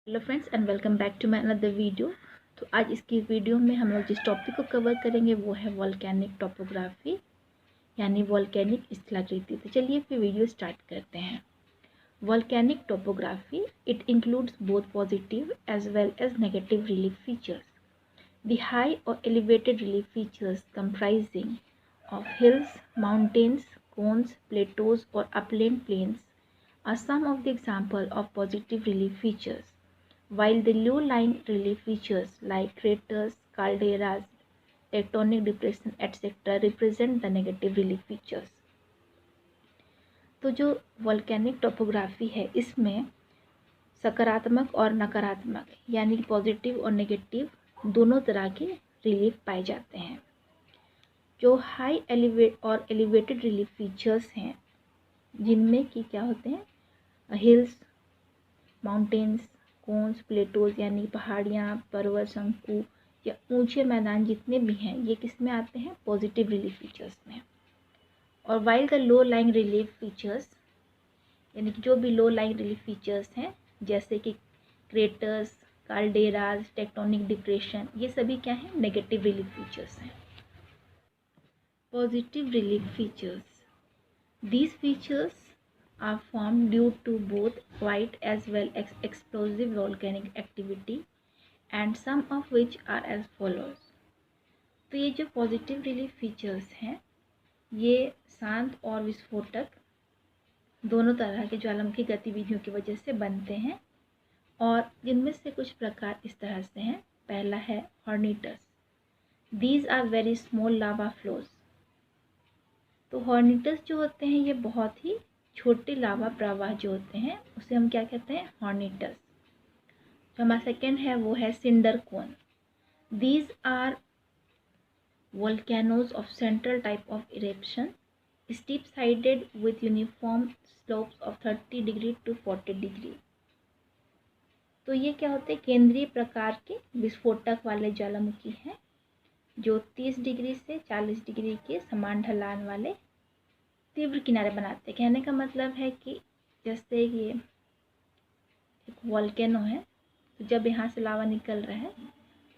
Hello friends and welcome back to my another video. तो आज इसकी वीडियो में हम लोग जिस टॉपिक को कवर करेंगे वो है वोल्केनिक टोपोग्राफी यानी वोल्केनिक स्थलाकृति। तो चलिए फिर वीडियो स्टार्ट करते हैं। Volcanic topography it includes both positive as well as negative relief features. The high और elevated relief features comprising of hills, mountains, cones, plateaus or upland plains are some of the examples of positive relief features, while the low-lying relief features like craters, calderas, tectonic depression, etc. represent the negative relief features. तो जो volcanic topography है इसमें सकारात्मक और नकारात्मक यानी positive और negative दोनों तरह के रिलीफ पाए जाते हैं। जो हाई और एलिवेटेड रिलीफ फीचर्स हैं जिनमें कि क्या होते हैं हिल्स, माउंटेन्स, कोन्स, प्लेटोज यानी पहाड़ियाँ, पर्वत, शंकु या ऊंचे मैदान जितने भी हैं ये किस में आते हैं पॉजिटिव रिलीफ फीचर्स में। और while the low lying relief features यानी कि जो भी लो लाइंग रिलीफ फीचर्स हैं जैसे कि क्रेटर्स, काल्डेराज, टेक्टोनिक डिप्रेशन ये सभी क्या हैं नेगेटिव रिलीफ फीचर्स हैं। Positive relief features. These features are formed due to both quiet as well as explosive volcanic activity and some of which are as follows. तो ये जो पॉजिटिव रिलीफ फीचर्स हैं ये शांत और विस्फोटक दोनों तरह के ज्वालामुखी गतिविधियों की वजह से बनते हैं और जिनमें से कुछ प्रकार इस तरह से हैं। पहला है हॉर्निटस। These are very small lava flows. तो हॉर्निटस जो होते हैं ये बहुत ही छोटे लावा प्रवाह जो होते हैं उसे हम क्या कहते हैं हॉर्निटस। जो हमारा सेकेंड है वो है cinder cone. These are volcanoes of central type of eruption steep sided with uniform slopes of 30 degree to 40 degree. तो ये क्या होते हैं केंद्रीय प्रकार के विस्फोटक वाले ज्वालामुखी हैं जो 30 डिग्री से 40 डिग्री के समान ढलान वाले तीव्र किनारे बनाते हैं। कहने का मतलब है कि जैसे ये एक वोल्केनो है तो जब यहाँ से लावा निकल रहा है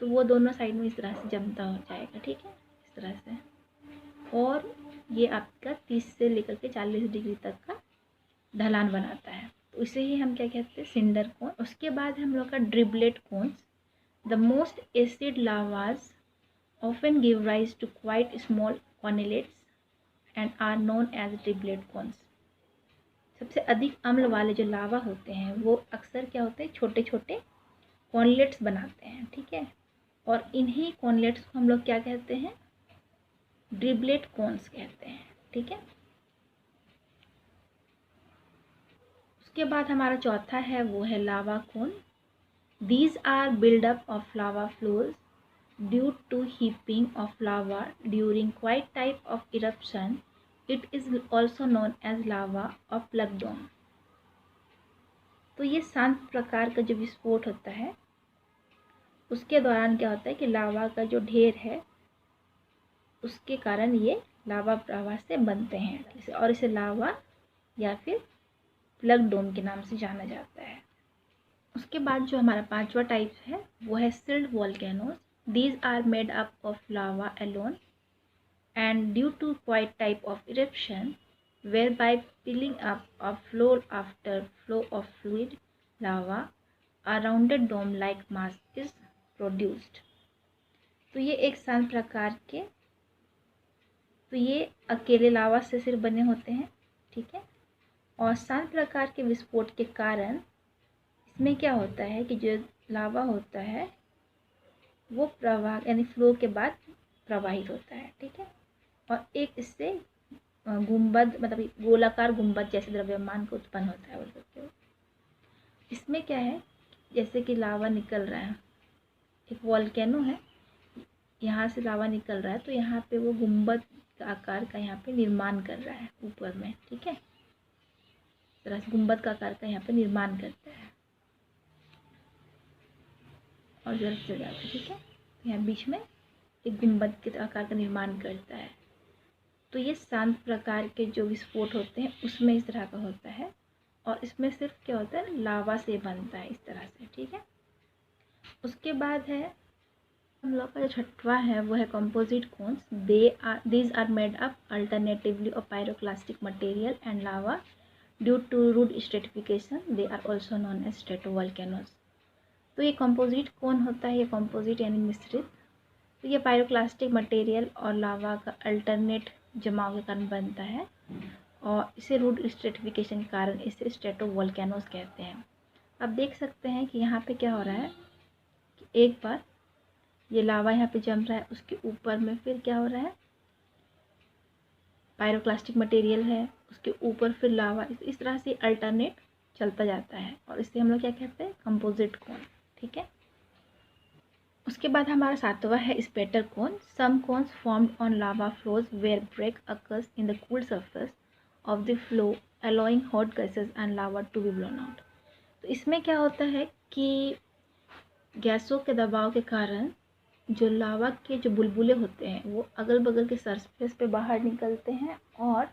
तो वो दोनों साइड में इस तरह से जमता हो जाएगा, ठीक है, इस तरह से। और ये आपका 30 से लेकर के 40 डिग्री तक का ढलान बनाता है तो इसे ही हम क्या कहते हैं सिंडर कोन। उसके बाद हम लोग का driblet cones. The most acid lavas often give rise to quite small conellates and are known as driblet cones. सबसे अधिक अम्ल वाले जो लावा होते हैं वो अक्सर क्या होते हैं छोटे छोटे कॉनलेट्स बनाते हैं, ठीक है, और इन्हीं कॉनलेट्स को हम लोग क्या कहते हैं ड्रिबलेट कोन्स कहते हैं, ठीक है। उसके बाद हमारा चौथा है वो है lava cone. These are buildup of lava flows due to heaping of lava during quiet type of eruption. It is also known as lava or plug dome. तो ये शांत प्रकार का जो विस्फोट होता है उसके दौरान क्या होता है कि लावा का जो ढेर है उसके कारण ये लावा प्रवाह से बनते हैं और इसे लावा या फिर प्लग डोम के नाम से जाना जाता है। उसके बाद जो हमारा पांचवा टाइप है वो है shield volcanoes. These are made up of lava alone and due to quiet type of eruption whereby piling up of flow after flow of fluid lava a rounded dome like mass is produced. तो ये एक शांत प्रकार के तो ये अकेले लावा से सिर्फ बने होते हैं, ठीक है, और शांत प्रकार के विस्फोट के कारण इसमें क्या होता है कि जो लावा होता है वो प्रवाह यानी फ्लो के बाद प्रवाहित होता है, ठीक है, और एक इससे गुंबद मतलब गोलाकार गुंबद जैसे द्रव्यमान को उत्पन्न होता है बोल सकते हो। इसमें क्या है जैसे कि लावा निकल रहा है, एक वोल्केनो है, यहाँ से लावा निकल रहा है तो यहाँ पे वो गुंबद का आकार का यहाँ पे निर्माण कर रहा है ऊपर में, ठीक है, तरह से गुंबद का आकार का यहाँ पे निर्माण करता है और जल्द चल जाता है, ठीक है, यहाँ बीच में एक गुंबद के आकार का निर्माण करता है। तो ये शांत प्रकार के जो विस्फोट होते हैं उसमें इस तरह का होता है और इसमें सिर्फ क्या होता है, लावा से बनता है इस तरह से, ठीक है। उसके बाद है हम लोग का जो छठवां है वो है composite cones. These are made up alternatively of pyroclastic material and lava due to rude stratification, they are also known as stratovolcanoes. तो ये कंपोजिट कौन होता है, ये कंपोजिट यानी मिश्रित, तो ये पायरोक्लास्टिक मटेरियल और लावा का अल्टरनेट जमाव के कारण बनता है और इसे रूड स्ट्रेटिफिकेशन के कारण इसे स्ट्रेटोवोल्केनोस कहते हैं। अब देख सकते हैं कि यहाँ पे क्या हो रहा है कि एक बार ये लावा यहाँ पे जम रहा है, उसके ऊपर में फिर क्या हो रहा है, पायरोक्लास्टिक मटेरियल है, उसके ऊपर फिर लावा, इस तरह से अल्टरनेट चलता जाता है और इसे हम लोग क्या कहते हैं, कंपोजिट कोन, ठीक है। उसके बाद हमारा सातवां है spatter cone. Some cones formed on lava flows where break occurs in the cool surface of the flow allowing hot gases and lava to be blown out. तो इसमें क्या होता है कि गैसों के दबाव के कारण जो लावा के जो बुलबुले होते हैं वो अगल बगल के सरफेस पे बाहर निकलते हैं और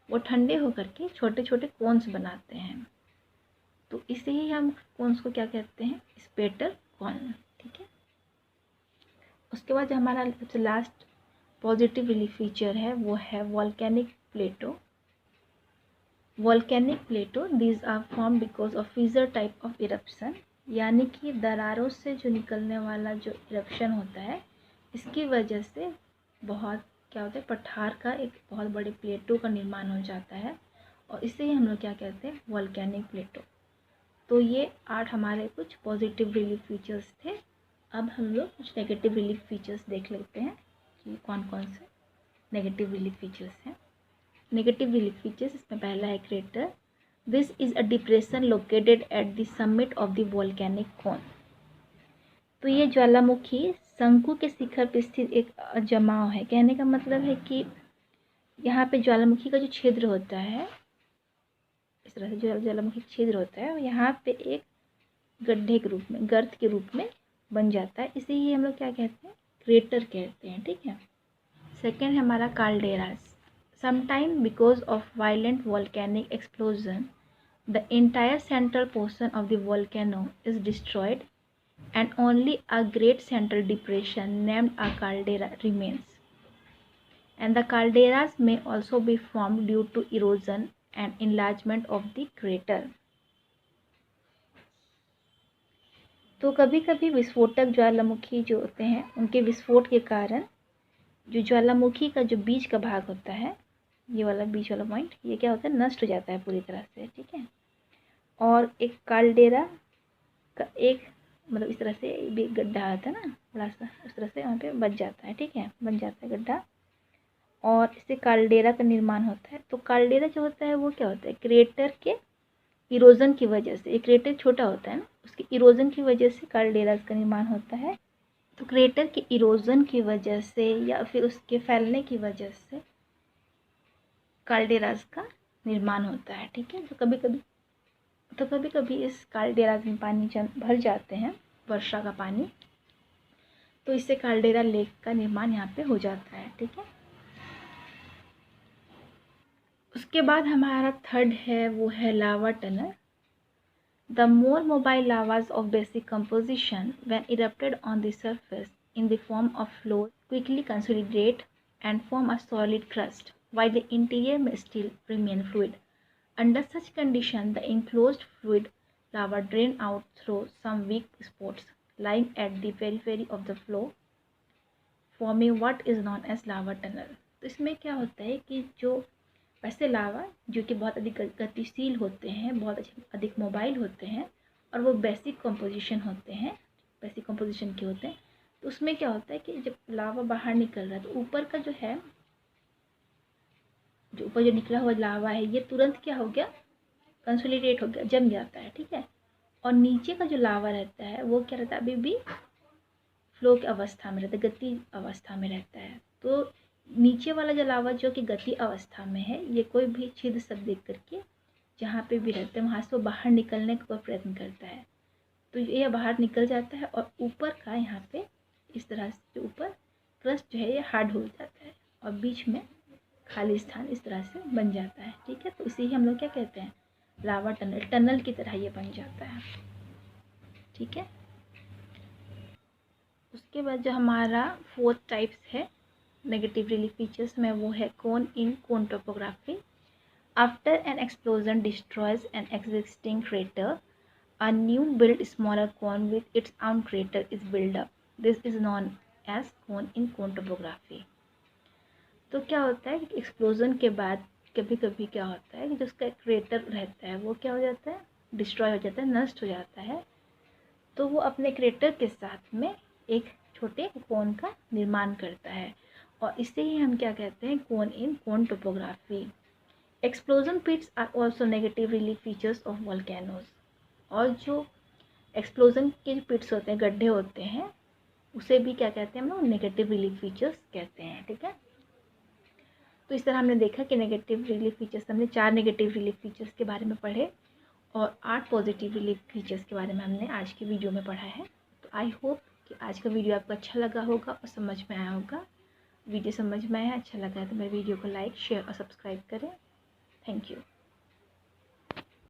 वो ठंडे होकर के छोटे छोटे कोन्स बनाते हैं। तो इसे ही हम कोन्स को क्या कहते हैं, स्पेटर कोन, ठीक है। उसके बाद जो हमारा सबसे लास्ट पॉजिटिव रिलीफ फीचर है वो है volcanic plateau. Volcanic plateau these are form because of fissure type of eruption, यानी कि दरारों से जो निकलने वाला जो इरप्शन होता है इसकी वजह से बहुत क्या होता है, पठार का एक बहुत बड़े प्लेटो का निर्माण हो जाता है और इसे ही हम लोग क्या कहते हैं, वॉल्केनिक प्लेटो। तो ये 8 हमारे कुछ पॉजिटिव रिलीफ फीचर्स थे। अब हम लोग कुछ नेगेटिव रिलीफ फीचर्स देख लेते हैं कि कौन कौन से नेगेटिव रिलीफ फीचर्स हैं। नेगेटिव रिलीफ फीचर्स, इसमें पहला है crater. This is a depression located at the summit of the volcanic cone. तो ये ज्वालामुखी शंकु के शिखर पर स्थित एक जमाव है। कहने का मतलब है कि यहाँ पे ज्वालामुखी का जो छिद्र होता है, इस तरह से ज्वालामुखी छिद्र होता है, यहाँ पे एक गड्ढे के रूप में, गर्त के रूप में बन जाता है, इसे ही हम लोग क्या कहते हैं, क्रेटर कहते हैं, ठीक है। सेकेंड है हमारा काल्डेरास। Sometime because of violent volcanic explosion, the entire central portion of the volcano is destroyed and only a great central depression named a caldera remains. And the calderas may also be formed due to erosion and enlargement of the crater. तो कभी कभी विस्फोटक ज्वालामुखी जो होते हैं उनके विस्फोट के कारण जो ज्वालामुखी का जो बीच का भाग होता है, ये वाला बीच वाला पॉइंट, ये क्या होता है, नष्ट हो जाता है पूरी तरह से, ठीक है। और एक काल्डेरा का एक मतलब इस तरह से भी गड्ढा आता है ना बड़ा सा, इस तरह से वहाँ पे बच जाता है, ठीक है, बन जाता है गड्ढा और इससे काल्डेरा का निर्माण होता है। तो काल्डेरा जो होता है वो क्या होता है, क्रेटर के इरोजन की वजह से, एक क्रेटर छोटा होता है ना, उसके इरोजन की वजह से काल्डेरा का निर्माण होता है। तो क्रेटर के इरोजन की वजह से या फिर उसके फैलने की वजह से काल्डेरास का निर्माण होता है, ठीक है। तो कभी कभी इस काल्डेरास में पानी भर जाते हैं, वर्षा का पानी, तो इससे काल्डेरा लेक का निर्माण यहाँ पे हो जाता है, ठीक है। उसके बाद हमारा थर्ड है वो है लावा tunnel. The more mobile lavas of basic composition when erupted on the surface in the form of flows quickly consolidate and form a solid crust, while the interior may still remain fluid. Under such condition, the enclosed fluid lava drain out through some weak spots lying at the periphery of the flow, forming what is known as lava tunnel. तो इसमें क्या होता है कि जो वैसे लावा जो कि बहुत अधिक गतिशील होते हैं, बहुत अधिक मोबाइल होते हैं और वो बेसिक कंपोजिशन होते हैं, बेसिक कंपोजिशन के होते हैं, तो उसमें क्या होता है कि जब लावा बाहर निकल रहा है तो ऊपर का जो है, जो ऊपर जो निकला हुआ लावा है ये तुरंत क्या हो गया, कंसोलिडेट हो गया, जम जाता है, ठीक है। और नीचे का जो लावा रहता है वो क्या रहता है, अभी भी फ्लो की अवस्था में रहता है, गति अवस्था में रहता है। तो नीचे वाला जो लावा जो कि गति अवस्था में है, ये कोई भी छिद्र सब देख करके जहाँ पे भी रहते हैं वहाँ से वो बाहर निकलने का प्रयत्न करता है, तो ये बाहर निकल जाता है और ऊपर का यहाँ पे इस तरह से ऊपर क्रस्ट जो है ये हार्ड हो जाता है और बीच में खाली स्थान इस तरह से बन जाता है, ठीक है। तो इसे ही हम लोग क्या कहते हैं, लावा टनल की तरह ये बन जाता है। ठीक है, उसके बाद जो हमारा फोर्थ टाइप्स है नेगेटिव रिलीफ फीचर्स में, वो है cone in cone topography. After an explosion destroys an existing crater, a new built smaller cone with its own crater is built up. This is known as cone in cone topography. तो क्या होता है कि explosion के बाद कभी कभी क्या होता है कि जो उसका क्रेटर रहता है वो क्या हो जाता है, डिस्ट्रॉय हो जाता है, नष्ट हो जाता है। तो वो अपने क्रेटर के साथ में एक छोटे कोन का निर्माण करता है, और इसे ही हम क्या कहते हैं, cone in cone topography. Explosion pits are also negative relief features of volcanoes. और जो एक्सप्लोजन के जो पिट्स होते हैं, गड्ढे होते हैं, उसे भी क्या कहते हैं हम लोग, नेगेटिव रिलीफ फीचर्स कहते हैं। ठीक है, तो इस तरह हमने देखा कि नेगेटिव रिलीफ फीचर्स, हमने 4 नेगेटिव रिलीफ फीचर्स के बारे में पढ़े और 8 पॉजिटिव रिलीफ फीचर्स के बारे में हमने आज की वीडियो में पढ़ा है। तो आई होप कि आज का वीडियो आपको अच्छा लगा होगा और समझ में आया होगा। वीडियो समझ में आया, अच्छा लगा है तो मेरे वीडियो को लाइक, शेयर और सब्सक्राइब करें। Thank you.